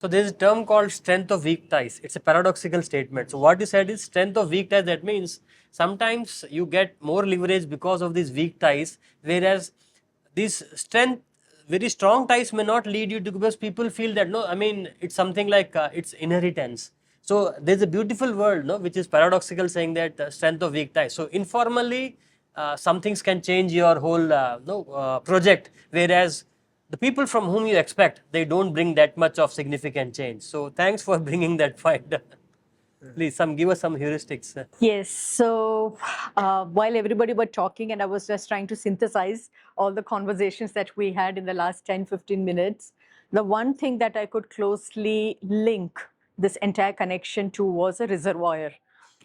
So there is a term called strength of weak ties. It's a paradoxical statement. So what you said is strength of weak ties. That means sometimes you get more leverage because of these weak ties, whereas this strength, very strong ties may not lead you to, because people feel that no, I mean it's something like it's inheritance. So there's a beautiful word, no, which is paradoxical, saying that strength of weak ties. So informally, some things can change your whole project, whereas the people from whom you expect, they don't bring that much of significant change. So thanks for bringing that point. Please, give us some heuristics. Yes. So while everybody were talking and I was just trying to synthesize all the conversations that we had in the last 10-15 minutes, the one thing that I could closely link this entire connection to was a reservoir,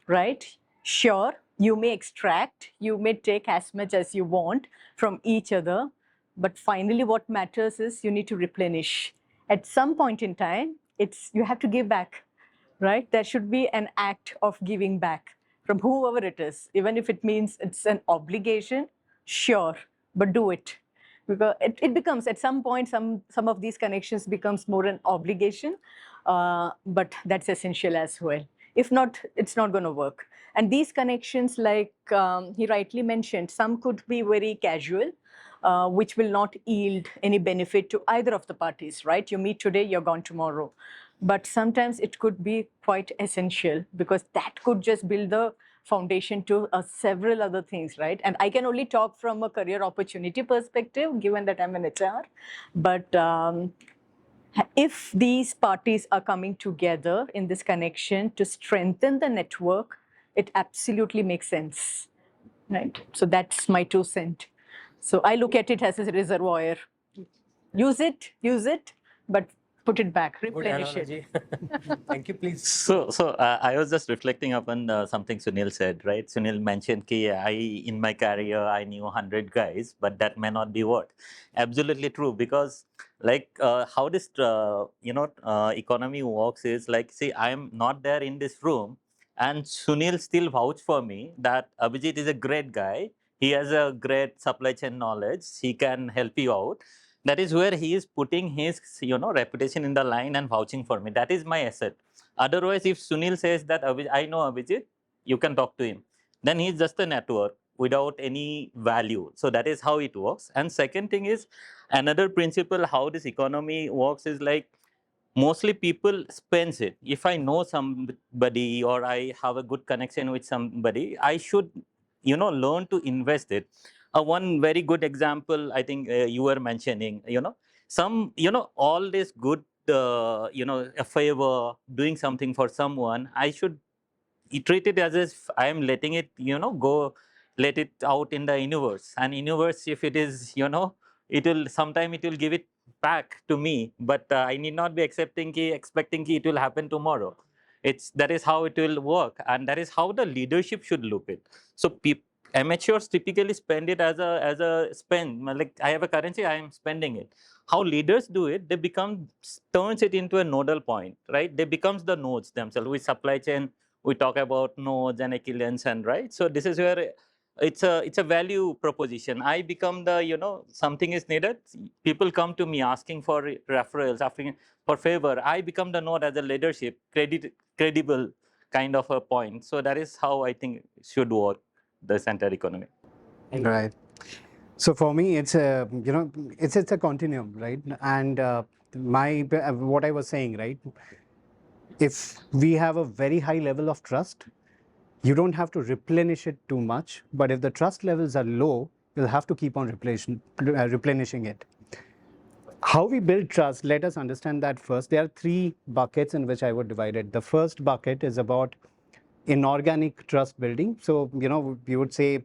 right? Sure, you may extract, you may take as much as you want from each other, but finally what matters is you need to replenish. At some point in time, you have to give back, right? There should be an act of giving back from whoever it is, even if it means it's an obligation, sure, but do it. Because it becomes, at some point, some of these connections becomes more an obligation, but that's essential as well. If not, it's not going to work. And these connections, like he rightly mentioned, some could be very casual, which will not yield any benefit to either of the parties, right? You meet today, you're gone tomorrow. But sometimes it could be quite essential, because that could just build the foundation to several other things, right? And I can only talk from a career opportunity perspective, given that I'm an HR. But if these parties are coming together in this connection to strengthen the network, it absolutely makes sense, right? So that's my 2 cents. So I look at it as a reservoir. Use it, but put it back, replenish it. Thank you, please. So I was just reflecting upon something Sunil said, right? Sunil mentioned that in my career, I knew 100 guys, but that may not be what. Absolutely true, because like how this, economy works is like, see, I'm not there in this room, and Sunil still vouch for me that Abhijit is a great guy. He has a great supply chain knowledge. He can help you out. That is where he is putting his reputation in the line and vouching for me. That is my asset. Otherwise, if Sunil says that I know Abhijit, you can talk to him, then he's just a network without any value. So that is how it works. And second thing is, another principle how this economy works is like, mostly people spends it. If I know somebody or I have a good connection with somebody, I should learn to invest it. One very good example, I think you were mentioning, all this good, a favor, doing something for someone, I should treat it as if I am letting it, go, let it out in the universe. And universe, if it is, it will sometime it will give it back to me. But I need not be expecting it will happen tomorrow. That is how it will work, and that is how the leadership should look it. So amateurs typically spend it as a spend. Like, I have a currency, I am spending it. How leaders do it, they turns it into a nodal point, right? They becomes the nodes themselves. With supply chain, we talk about nodes and equivalents, and right. So this is where it's a value proposition. I become the, something is needed. People come to me asking for referrals, asking for favor. I become the node as a leadership, credible kind of a point. So that is how I think it should work, this entire economy. Right. So for me, it's a continuum, right? And what I was saying, right? If we have a very high level of trust, you don't have to replenish it too much. But if the trust levels are low, you'll have to keep on replenishing it. How we build trust, let us understand that first. There are 3 buckets in which I would divide it. The first bucket is about inorganic trust building. So, we would say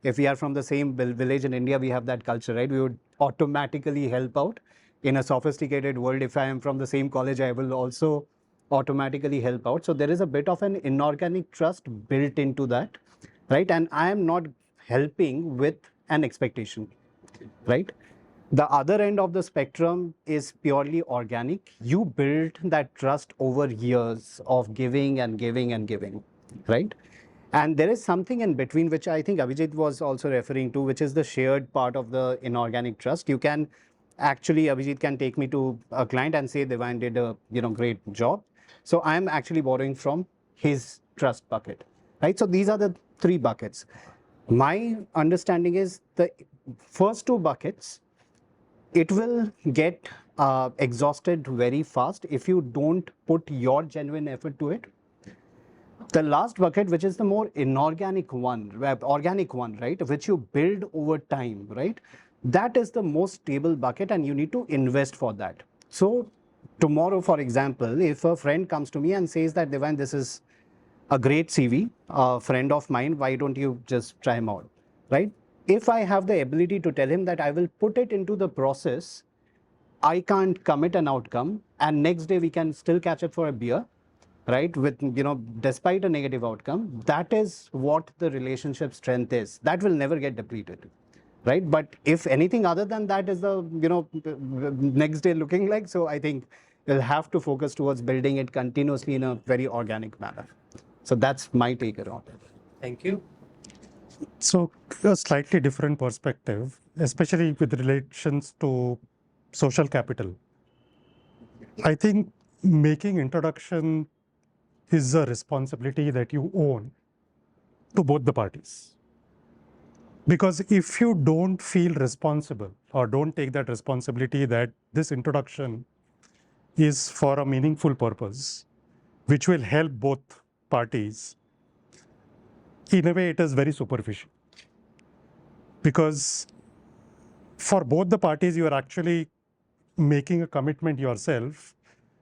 if we are from the same village in India, we have that culture, right? We would automatically help out. In a sophisticated world, if I am from the same college, I will also automatically help out. So there is a bit of an inorganic trust built into that, right? And I am not helping with an expectation, right? The other end of the spectrum is purely organic. You build that trust over years of giving and giving and giving, right? And there is something in between, which I think Abhijit was also referring to, which is the shared part of the inorganic trust. You can actually Abhijit can take me to a client and say Devine did a great job. So I'm actually borrowing from his trust bucket, right? So these are the three buckets. My understanding is the first two buckets, it will get exhausted very fast if you don't put your genuine effort to it. The last bucket, which is the more inorganic one, organic one, right, which you build over time, right, that is the most stable bucket and you need to invest for that. So tomorrow, for example, if a friend comes to me and says that, Devine, this is a great CV, a friend of mine, why don't you just try him out, right? If I have the ability to tell him that I will put it into the process, I can't commit an outcome, and next day we can still catch up for a beer, right? With, despite a negative outcome, that is what the relationship strength is. That will never get depleted, right? But if anything other than that is the, next day looking like, so I think we'll have to focus towards building it continuously in a very organic manner. So that's my take around it. Thank you. So a slightly different perspective, especially with relations to social capital. I think making introduction is a responsibility that you own to both the parties. Because if you don't feel responsible or don't take that responsibility that this introduction is for a meaningful purpose, which will help both parties, in a way it is very superficial. Because for both the parties, you are actually making a commitment yourself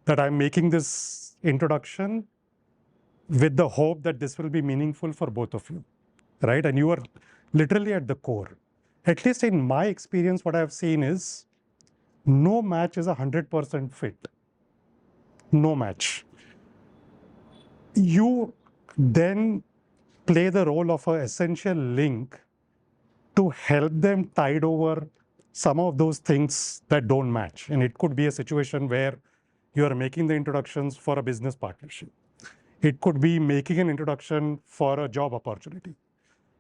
that I'm making this introduction with the hope that this will be meaningful for both of you, right? And you are literally at the core. At least in my experience, what I've seen is no match is 100% fit. No match. You then play the role of an essential link to help them tide over some of those things that don't match. And it could be a situation where you are making the introductions for a business partnership. It could be making an introduction for a job opportunity.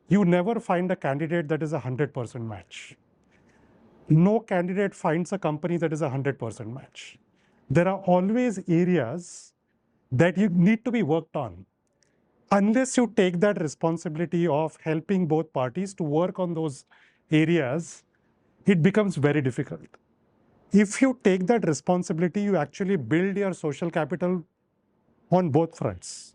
You never find a candidate that is a 100% match. No candidate finds a company that is a 100% match. There are always areas that you need to be worked on. Unless you take that responsibility of helping both parties to work on those areas, it becomes very difficult. If you take that responsibility, you actually build your social capital on both fronts.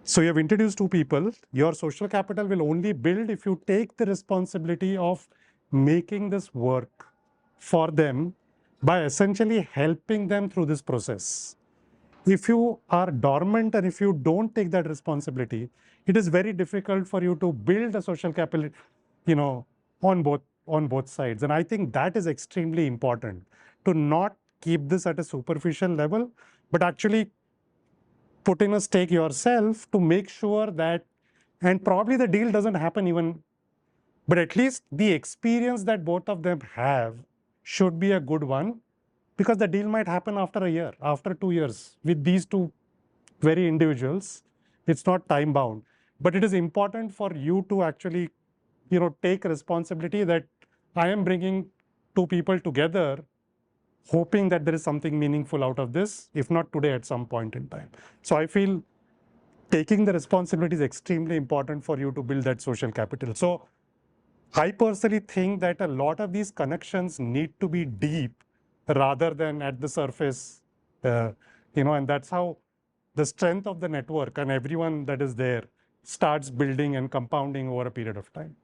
So you have introduced two people. Your social capital will only build if you take the responsibility of making this work for them by essentially helping them through this process. If you are dormant and if you don't take that responsibility, it is very difficult for you to build a social capital, on both sides. And I think that is extremely important, to not keep this at a superficial level, but actually put in a stake yourself to make sure that, and probably the deal doesn't happen even, but at least the experience that both of them have should be a good one, because the deal might happen after a year, after 2 years with these two very individuals. It's not time bound, but it is important for you to actually, take responsibility that I am bringing two people together, hoping that there is something meaningful out of this, if not today, at some point in time. So I feel taking the responsibility is extremely important for you to build that social capital. So I personally think that a lot of these connections need to be deep rather than at the surface, and that's how the strength of the network and everyone that is there starts building and compounding over a period of time.